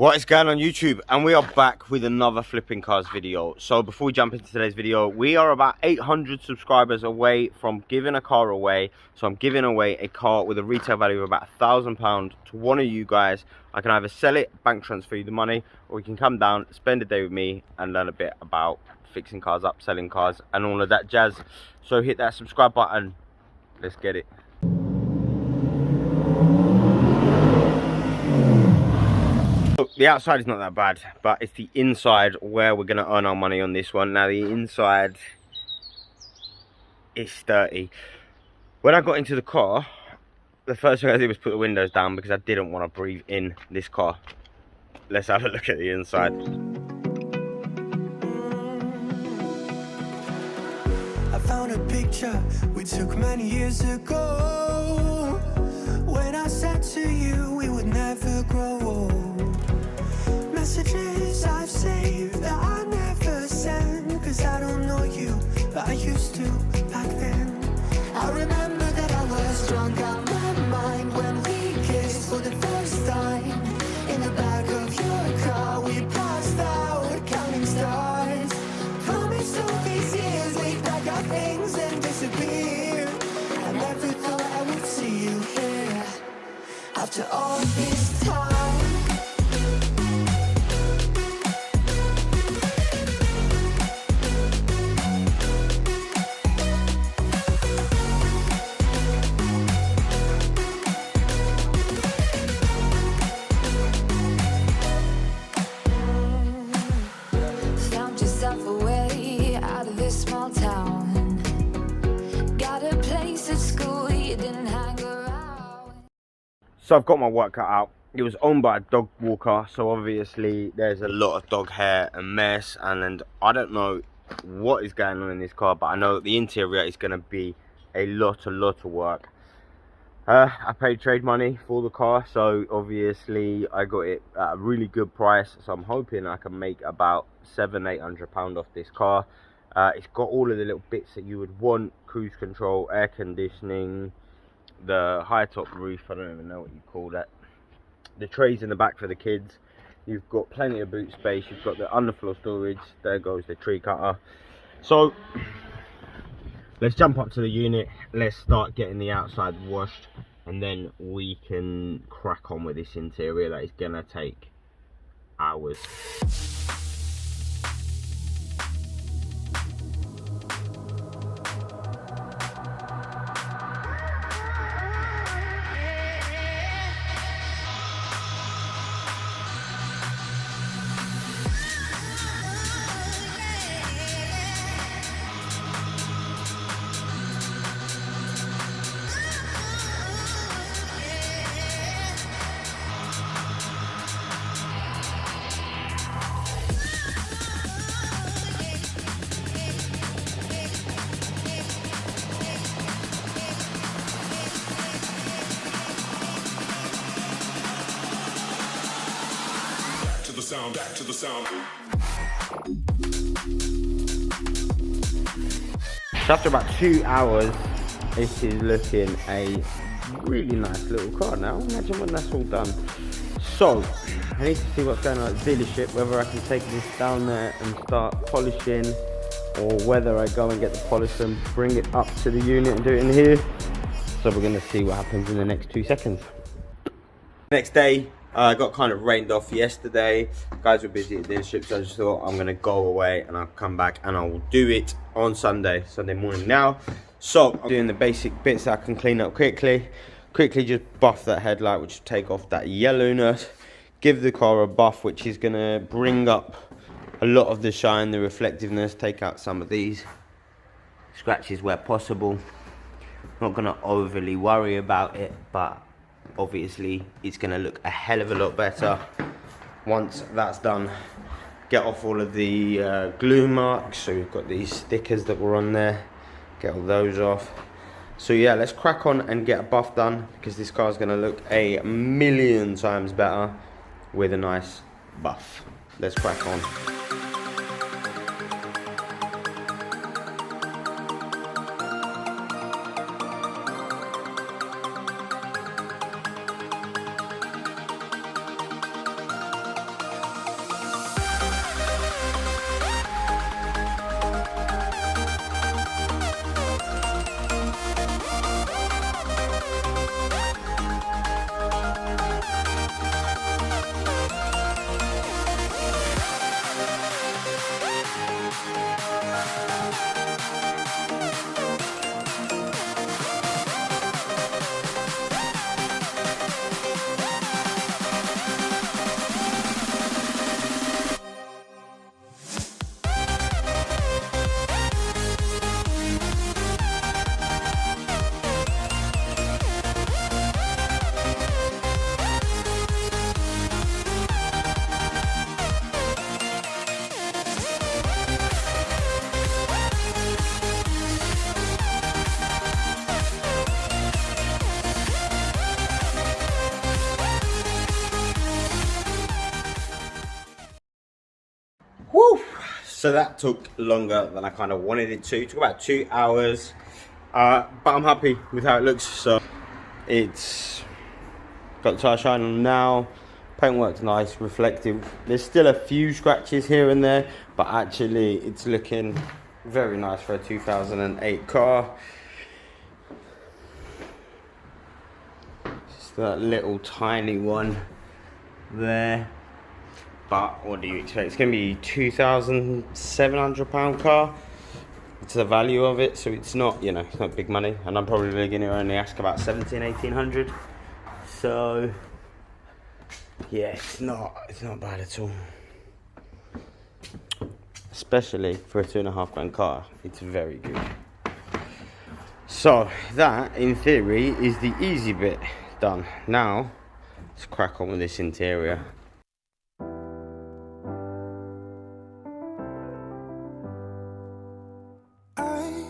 What is going on YouTube? And we are back with another flipping cars video. So before we jump into today's video, we are about 800 subscribers away from giving a car away. So I'm giving away a car with a retail value of about £1,000 to one of you guys. I can either sell it, bank transfer you the money, or you can come down, spend a day with me and learn a bit about fixing cars up, selling cars and all of that jazz. So hit that subscribe button. Let's get it. The outside is not that bad, but it's the inside where we're going to earn our money on this one. Now the inside is dirty. When I got into the car, the first thing I did was put the windows down because I didn't want to breathe in this car. Let's have a look at the inside. I found a picture we took many years ago, when I said to you we would never grow old. Messages I've saved that I never send, cause I don't know you, but I used to back then. I remember that I was drunk out my mind when we kissed for the first time. In the back of your car we passed out counting stars. Promised all these years we'd pack our things and disappear. I never thought I would see you here after all this time. So I've got my work cut out. It was owned by a dog walker, so obviously there's a lot of dog hair and mess, and I don't know what is going on in this car, but I know that the interior is going to be a lot of work. I paid trade money for the car, so obviously I got it at a really good price, so I'm hoping I can make about £700–800 off this car. It's got all of the little bits that you would want: cruise control, air conditioning, the high top roof, I don't even know what you call that, the trays in the back for the kids, you've got plenty of boot space, you've got the underfloor storage, there goes the tree cutter. So let's jump up to the unit, let's start getting the outside washed, and then we can crack on with this interior that is gonna take hours. Back to the sound. So after about 2 hours, this is looking a really nice little car now. Imagine when that's all done. So I need to see what's going on at the dealership, whether I can take this down there and start polishing, or whether I go and get the polish and bring it up to the unit and do it in here. So we're going to see what happens in the next 2 seconds. Next day, I got kind of rained off yesterday. Guys were busy at the dealership, so I just thought I'm gonna go away and I'll come back and I will do it on Sunday morning now. So I'm doing the basic bits that I can clean up quickly. Quickly just buff that headlight, which will take off that yellowness. Give the car a buff, which is gonna bring up a lot of the shine, the reflectiveness. Take out some of these scratches where possible. Not gonna overly worry about it, but obviously it's going to look a hell of a lot better once that's done. Get off all of the glue marks, so we've got these stickers that were on there, get all those off. So yeah, let's crack on and get a buff done, because this car is going to look a million times better with a nice buff. Let's crack on. Woo! So that took longer than I kind of wanted it to. It took about 2 hours, but I'm happy with how it looks. So it's got the tire shine on now. Paintwork's nice, reflective. There's still a few scratches here and there, but actually it's looking very nice for a 2008 car. Just that little tiny one there. But what do you expect? It's going to be £2,700 car. It's the value of it, so it's not, you know, it's not big money. And I'm probably going to only ask about 1,800. So yeah, it's not bad at all. Especially for a £2,500 car, it's very good. So that, in theory, is the easy bit done. Now let's crack on with this interior. I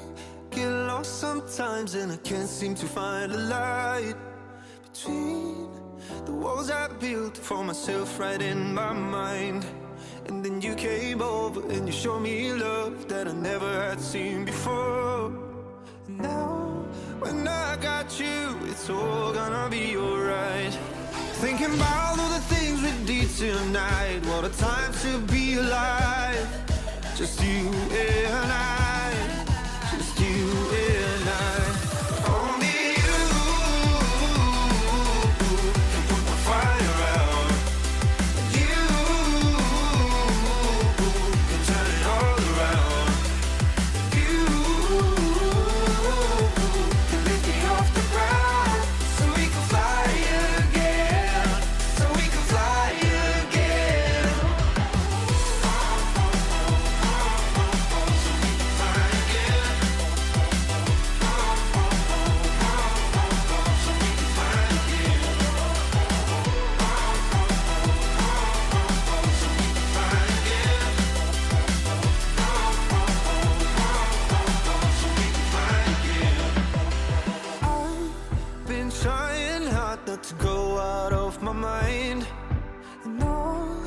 get lost sometimes and I can't seem to find a light between the walls I built for myself right in my mind. And then you came over and you showed me love that I never had seen before. And now, when I got you, it's all gonna be alright. Thinking about all the things we did tonight. What a time to be alive. Just you and I. Just you and I. Only you can put the fire out. You can turn it all around. You can lift me off the ground so we can fly again. So we can fly again. I've been trying hard not to go out of my mind. And all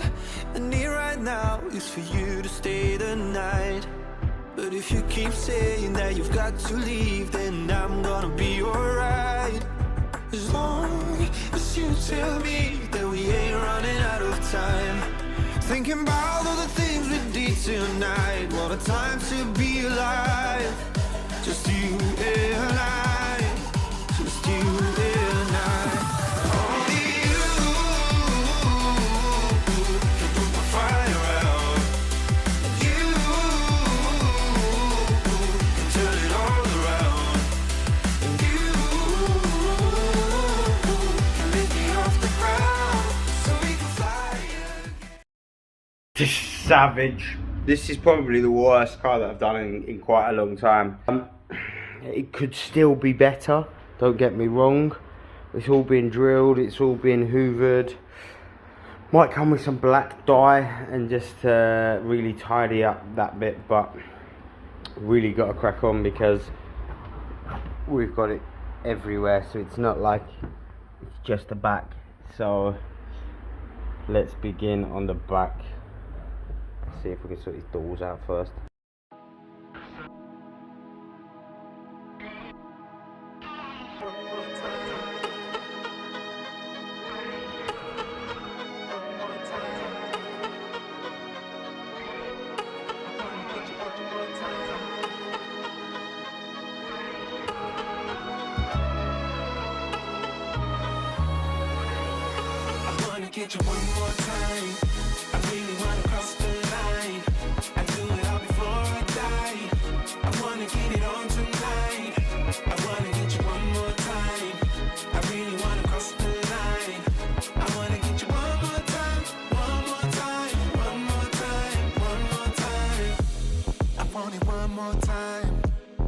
I need right now is for you to stay the night. But if you keep saying that you've got to leave, then I'm gonna be alright. As long as you tell me that we ain't running out of time. Thinking about all the things we did tonight. What a time to be alive. Just you and I. Just you and I. Only you can put the fire out. You can turn it all around. And you can lift me off the ground so we can fly again. This is savage. This is probably the worst car that I've done in quite a long time. It could still be better, don't get me wrong. It's all been drilled, it's all been hoovered. Might come with some black dye and just really tidy up that bit, but really got to crack on because we've got it everywhere, so it's not like it's just the back. So let's begin on the back. See if we can sort these doors out first. Get you one more time. I really wanna cross the line. I do it all before I die. I wanna get it on tonight. I wanna get you one more time. I really wanna cross the line. I wanna get you one more time, one more time, one more time, one more time. I want it one more time.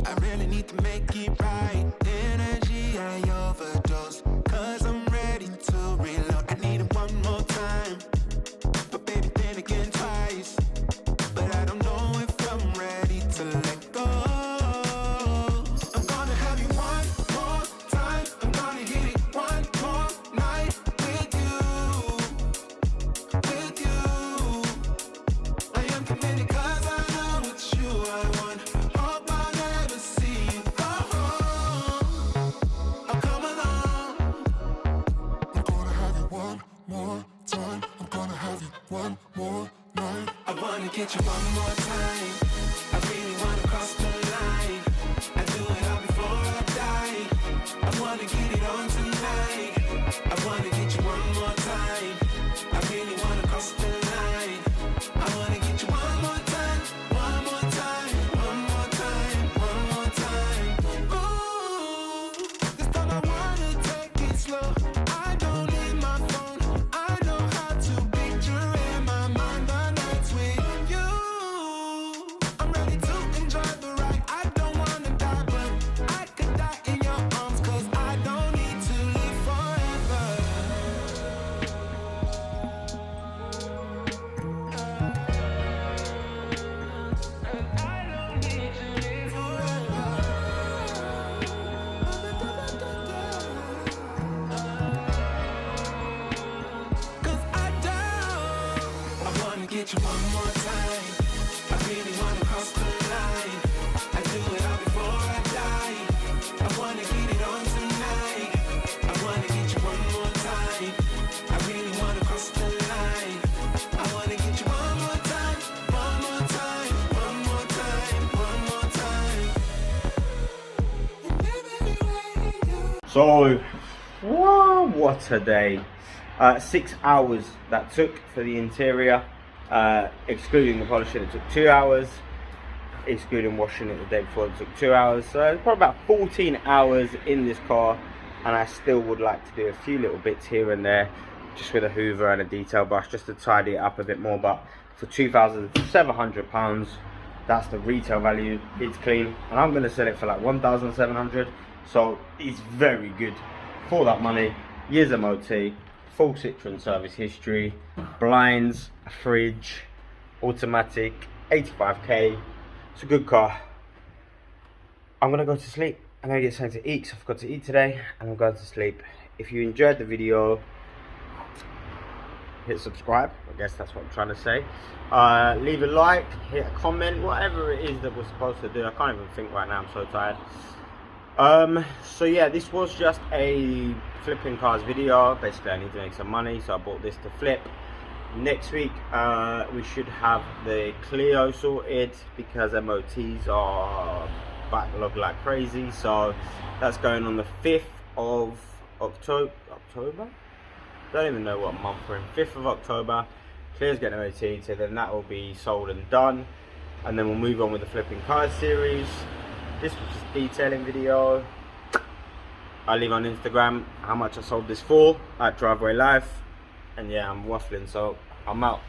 I really need to make it right. Energy I overdose, 'cause I'm ready to reload. I need it one more time, but baby, then again twice. one more night. I wanna get you one more time. I really wanna cross the line. I do it all before I die. I wanna get it on tonight. I wanna get you one more time. I really wanna cross the line. I wanna get you one more time, one more time, one more time, one more time. Ooh, this time I wanna take it slow. I don't need my phone. I know how to picture in my mind the nights with you. I'm ready to enjoy the ride. I don't wanna die, but I could die in your arms, 'cause I don't need to live forever. Get you one more time. I really wanna cross the line. I do it all before I die. I wanna get it on tonight. I wanna get you one more time. I really wanna cross the line. I wanna get you one more time, one more time, one more time, one more time. So, whoa, what a day. 6 hours that took for the interior. Excluding the polishing, it took 2 hours. Excluding washing it the day before, it took 2 hours. So it's probably about 14 hours in this car, and I still would like to do a few little bits here and there, just with a hoover and a detail brush, just to tidy it up a bit more. But for £2,700, that's the retail value. It's clean, and I'm going to sell it for like 1,700. So it's very good for that money. Years MOT, full Citroen service history, blinds, a fridge, automatic, 85k. It's a good car. I'm gonna go to sleep. I'm gonna get something to eat because I forgot to eat today, and I'm going to sleep. If you enjoyed the video, hit subscribe. I guess that's what I'm trying to say. Leave a like, hit a comment, whatever it is that we're supposed to do. I can't even think right now, I'm so tired. So yeah, this was just a flipping cars video. Basically, I need to make some money, so I bought this to flip. Next week we should have the Clio sorted, because MOTs are backlogged like crazy. So that's going on the 5th of October. Don't even know what month we're in. 5th of October. Clio's getting MOT, so then that will be sold and done, and then we'll move on with the flipping cars series. This was just a detailing video. I'll leave on Instagram how much I sold this for at Driveway Life. And yeah, I'm waffling, so I'm out.